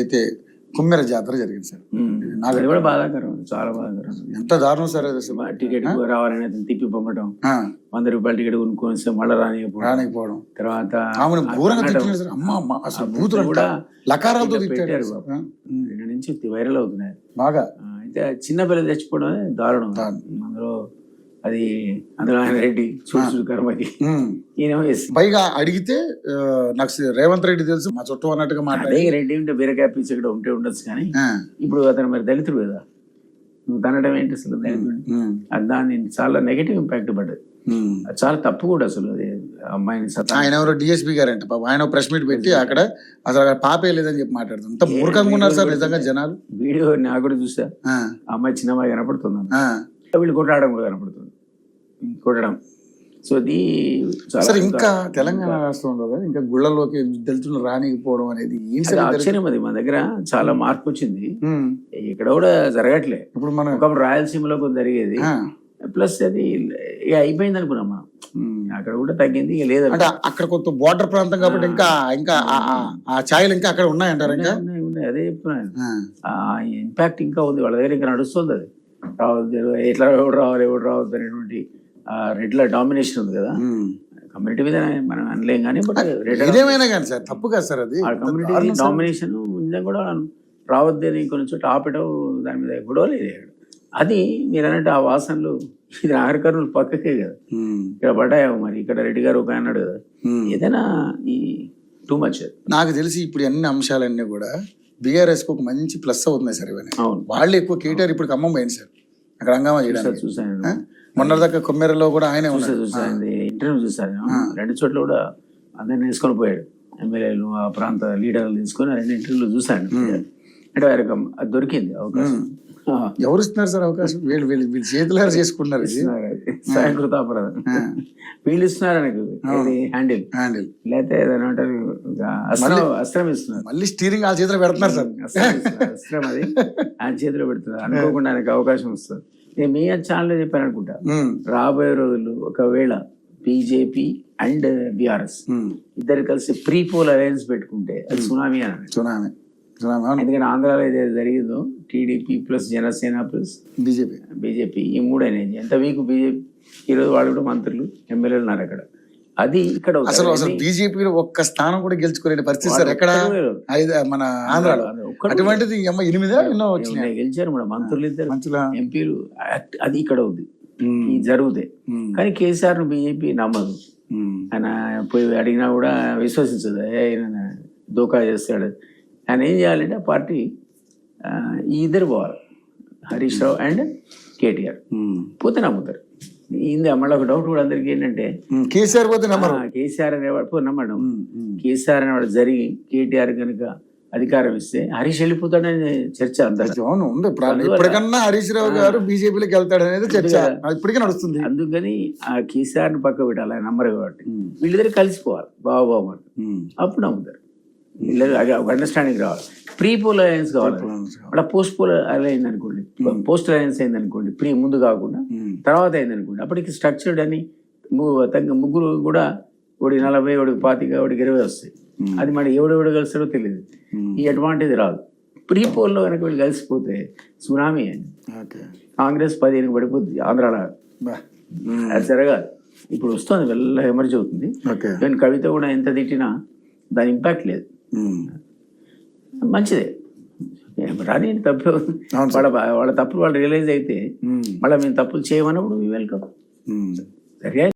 అయితే కుమ్మెర జాతర జరిగింది సార్. అది కూడా బాధాకరం, చాలా బాధాకరం. ఎంత దారుణం సార్ అది అసలు. టికెట్ రావాలని అతను తిప్పి పంపడం, 100 రూపాయల టికెట్ కొనుక్కొని మళ్ళీ రానికపోవడం, తర్వాత కూడా లకారాలతో పెట్టారు. నిన్న నుంచి వైరల్ అవుతున్నాయి బాగా. అయితే చిన్న పిల్లలు చచ్చిపోవడం దారుణం. అందులో ఆయన రెడ్డి చూడు కర్మకి పైగా అడిగితే నాకు రేవంత్ రెడ్డి తెలుసు మా చుట్టూ అన్నట్టుగా మాట్లాడే రెడ్డి ఉంటే బీరకాయ పీచ ఇక్కడ ఉంటే ఉండొచ్చు. కానీ ఇప్పుడు అతను మరి దళితుడు కదా, నువ్వు తనడం ఏంటి అసలు దళితుడు? దాన్ని చాలా నెగటివ్ ఇంపాక్ట్ పడ్డది. చాలా తప్పు కూడా అసలు అమ్మాయిని. ఆయన ఎవరో డిఎస్పీ గారంట పాప, ఆయన ప్రెస్ మీట్ పెట్టి అక్కడ అసలు పాపే లేదని చెప్పి మాట్లాడుతుంది. అంత మూర్ఖంగా ఉన్నారు సార్ నిజంగా జనాలు. వీడియో నాకు కూడా చూసా, అమ్మాయి చిన్న అమ్మాయి కనపడుతుంది, వీళ్ళు కొట్లాడడం కూడా కనపడుతుంది, కొట్టడం. సో ఇది ఇంకా తెలంగాణ రాష్ట్రంలో ఇంకా గుళ్ళలోకి దళితులు రానికపోవడం అనేది ఆశ్చర్యం. అది మన దగ్గర చాలా మార్పు వచ్చింది, ఇక్కడ కూడా జరగట్లే. ఇప్పుడు మనం ఒకప్పుడు రాయలసీమలో కొంత జరిగేది, ప్లస్ అది అయిపోయింది అనుకున్నాం మనం. అక్కడ కూడా తగ్గింది, ఇక లేదు. అంటే అక్కడ కొంత బోర్డర్ ప్రాంతం కాబట్టి ఇంకా ఇంకా ఆ ఛాయలు ఇంకా అక్కడ ఉన్నాయంటారు. ఇంకా ఉన్నాయి, అదే చెప్తున్నాను. ఆ ఇంపాక్ట్ ఇంకా ఉంది వాళ్ళ దగ్గర, ఇంకా నడుస్తుంది. అది రావద్దు, ఎట్లా ఎవడు రావద్దు అనేటువంటి రెడ్ల డామినేషన్ ఉంది కదా కమ్యూనిటీ మీద, మనం అనలేం. కానీ బట్ ఏదేమైనా కానీ సార్ తప్పు కాదు సార్, అది కమ్యూనిటీ డామినేషన్ కూడా రావద్దని కొన్ని చోట్ల ఆపడం, దాని మీద గొడవ లేదు. అది మీరు అన్నట్టు ఆ వాసనలు, ఇది ఆఖరికర్నూలు పక్కకే కదా, ఇక్కడ పడ్డాయో మరి. ఇక్కడ రెడ్డి గారు ఒక అన్నాడు కదా, ఏదైనా ఈ టూ మచ్. నాకు తెలిసి ఇప్పుడు అన్ని అంశాలన్నీ కూడా బీఆర్ఎస్ కు ఒక మంచి ప్లస్ అవుతున్నాయి సార్. ఇవన్నీ వాళ్ళు ఎక్కువ కేటీఆర్ ఇప్పుడు ఖమ్మం పోయింది సార్, అక్కడ హంగామా చేయడానికి. చూసాను మొన్నటిదాకా కొమ్మెరలో కూడా ఆయనే చూసాను, ఇంటర్వ్యూ చూసాను. 2 చోట్ల కూడా అందరిని తీసుకొని పోయాడు, ఎమ్మెల్యేలు ఆ ప్రాంత లీడర్లు తీసుకొని 2 ఇంటర్వ్యూలు చూసాను. అంటే వారికి అది దొరికింది అవకాశం. ఎవరు ఇస్తున్నారు సార్ అవకాశం? వీళ్ళు చేతులు చేసుకుంటున్నారు, స్వయంకృత అపరాధం. వీళ్ళు ఇస్తున్నారు నాకు హ్యాండిల్, లేకపోతే అస్త్రం ఇస్తున్నారు. మళ్ళీ స్టీరింగ్ ఆ చేతిలో పెడుతున్నారు సార్, అస్త్రం అది ఆయన చేతిలో పెడుతున్నారు. అనుకోకుండా ఆయనకు అవకాశం వస్తుంది. నేను మీ ఛానల్లో చెప్పాను అనుకుంటా, రాబోయే రోజుల్లో ఒకవేళ బీజేపీ అండ్ బీఆర్ఎస్ ఇద్దరు కలిసి ప్రీ పోల్ అలయన్స్ పెట్టుకుంటే అది సునామీ అని. సునామీ. ఎందుకంటే ఆంధ్రాలో ఏదైతే జరిగిందో TDP plus Janasena plus BJP ఈ 3 అనేది ఎంత వీక్. బీజేపీ ఈరోజు వాళ్ళు కూడా మంత్రులు ఎమ్మెల్యేలు ఉన్నారు అక్కడ. అది ఇక్కడ అసలు బీజేపీ ఒక్క స్థానం కూడా గెలుచుకోలేని పరిస్థితి సార్ ఎక్కడ మన ఆంధ్రాలో. అటువంటిది 8 ఎన్నో వచ్చినాయి, గెలిచారు మన మంత్రులు, 2 ఎంపీలు. అది ఇక్కడ ఉంది, ఇది జరుగుతాయి. కానీ కేసీఆర్ ను బీజేపీ నమ్మదు. ఆయన పోయి అడిగినా కూడా విశ్వసించదు, దోకా చేస్తాడు. ఆయన ఏం చేయాలంటే ఆ పార్టీ ఈ ఇద్దరు పోవాలి, హరీష్ రావు అండ్ కేటీఆర్ పోతే నమ్ముతారు. ఇది మళ్ళీ ఒక డౌట్ కూడా అందరికి ఏంటంటే, కేసీఆర్ పోతే కేసీఆర్ అనేవాడు నమ్మడం. కేసీఆర్ అనేవాడు జరిగి కేటీఆర్ కనుక అధికారం ఇస్తే హరీష్ వెళ్ళిపోతాడనే చర్చ అందరూ. ఇప్పటికన్నా హరీష్ రావు గారు బీజేపీలోకి వెళ్తాడనేది చర్చ ఇప్పటికే నడుస్తుంది. అందుకని ఆ కేసీఆర్ ని పక్క పెట్టాలి, ఆయన నమ్మరు కాబట్టి. వీళ్ళిద్దరు కలిసిపోవాలి బాబు, అప్పుడు నమ్ముతారు. ఒక అండర్స్టాండింగ్ రావాలి. ప్రీ పోల్ అలయన్స్ కావాలి, అలా పోస్ట్ పోల్ అలైన్ అనుకోండి, పోస్ట్ అలయన్స్ అయింది అనుకోండి, ప్రీ ముందు కాకుండా తర్వాత అయింది అనుకోండి, అప్పటికి స్ట్రక్చర్డ్ అని ముగ్గురు కూడా ఒకటి 40, ఒకటికి 25, ఒకటికి 20 వస్తాయి. అది మరి ఎవడెవడు కలిసాడో తెలియదు. ఈ అడ్వాంటేజ్ రాదు. ప్రీ పోల్లో కనుక వీళ్ళు కలిసిపోతే సునామీ అని. కాంగ్రెస్ 15 పడిపోతుంది ఆంధ్రాలో, అది జరగాలి. ఇప్పుడు వస్తుంది, వెళ్ళ ఎమర్జీ అవుతుంది. నేను కవిత కూడా ఎంత తిట్టినా దాని ఇంపాక్ట్ లేదు, మంచిదే. రాని తప్పు వాళ్ళ తప్పులు వాళ్ళు రియలైజ్ అయితే మళ్ళీ మేము తప్పులు చేయమన్నప్పుడు వెల్కమ్. సరే.